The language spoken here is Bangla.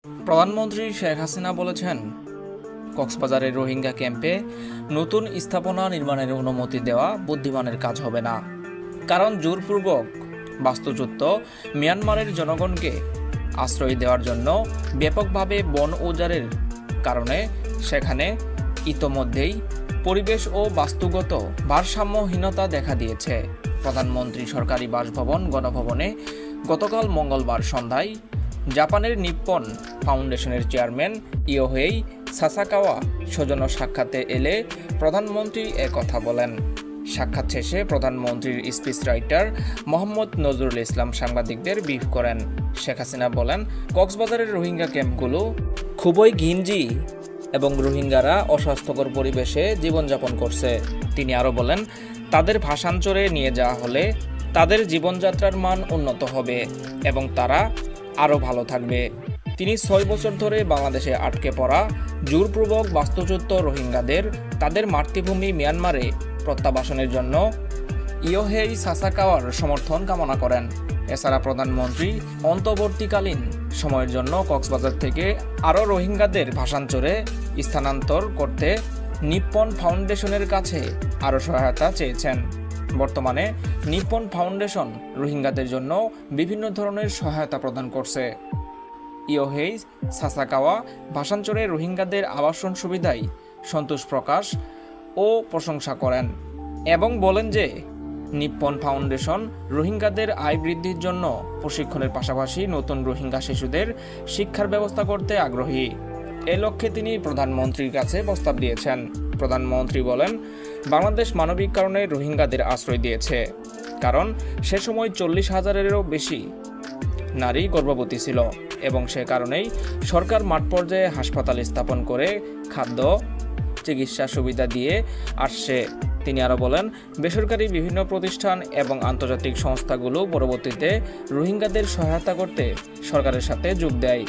প্রধানমন্ত্রী শেখ হাসিনা বলেছেন, কক্সবাজারের রোহিঙ্গা ক্যাম্পে নতুন স্থাপনা নির্মাণের অনুমতি দেওয়া বুদ্ধিমানের কাজ হবে না। কারণ জোরপূর্বক বাস্তুচ্যুত মিয়ানমারের জনগণকে আশ্রয় দেওয়ার জন্য ব্যাপকভাবে বন উজাড়ের কারণে সেখানে ইতোমধ্যেই পরিবেশ ও বাস্তুগত ভারসাম্যহীনতা দেখা দিয়েছে। প্রধানমন্ত্রী সরকারি বাসভবন গণভবনে গতকাল মঙ্গলবার সন্ধ্যায় জাপানের নিপ্পন ফাউন্ডেশনের চেয়ারম্যান ইয়োহেই সাসাকাওয়া সৌজন্য সাক্ষাতে এলে প্রধানমন্ত্রী কথা বলেন। সাক্ষাৎ শেষে প্রধানমন্ত্রীর স্পিচ রাইটার মোহাম্মদ নজরুল ইসলাম সাংবাদিকদের ব্রিফ করেন। শেখ হাসিনা বলেন, কক্সবাজারের রোহিঙ্গা ক্যাম্পগুলো খুবই ঘিঞ্জি এবং রোহিঙ্গারা অস্বাস্থ্যকর পরিবেশে জীবনযাপন করছে। তিনি আরও বলেন, তাদের ভাষান্তরে নিয়ে যাওয়া হলে তাদের জীবনযাত্রার মান উন্নত হবে এবং তারা আরও ভালো থাকবে। তিনি 6 বছর ধরে বাংলাদেশে আটকে পড়া জোরপূর্বক বাস্তুচ্যুত রোহিঙ্গাদের তাদের মাতৃভূমি মিয়ানমারে প্রত্যাবাসনের জন্য ইয়োহেই সাসাকাওয়ার সমর্থন কামনা করেন। এছাড়া প্রধানমন্ত্রী অন্তর্বর্তীকালীন সময়ের জন্য কক্সবাজার থেকে আরও রোহিঙ্গাদের ভাষান্তরে স্থানান্তর করতে নিপ্পন ফাউন্ডেশনের কাছে আরও সহায়তা চেয়েছেন। বর্তমানে নিপ্পন ফাউন্ডেশন রোহিঙ্গাদের জন্য বিভিন্ন ধরনের সহায়তা প্রদান করছে। ইয়োহেই সাসাকাওয়া ভাষান্তরে রোহিঙ্গাদের আবাসন সুবিধায় সন্তোষ প্রকাশ ও প্রশংসা করেন এবং বলেন যে নিপ্পন ফাউন্ডেশন রোহিঙ্গাদের আয় বৃদ্ধির জন্য প্রশিক্ষণের পাশাপাশি নতুন রোহিঙ্গা শিশুদের শিক্ষার ব্যবস্থা করতে আগ্রহী। এ লক্ষ্যে তিনি প্রধানমন্ত্রীর কাছে প্রস্তাব দিয়েছেন। প্রধানমন্ত্রী বলেন, বাংলাদেশ মানবিক কারণে রোহিঙ্গাদের আশ্রয় দিয়েছে, কারণ সে সময় 40,000-এরও বেশি নারী গর্ভবতী ছিল এবং সে কারণেই সরকার মাঠ পর্যায়ে হাসপাতাল স্থাপন করে খাদ্য চিকিৎসা সুবিধা দিয়ে আসছে। তিনি আরও বলেন, বেসরকারি বিভিন্ন প্রতিষ্ঠান এবং আন্তর্জাতিক সংস্থাগুলো পরবর্তীতে রোহিঙ্গাদের সহায়তা করতে সরকারের সাথে যোগ দেয়।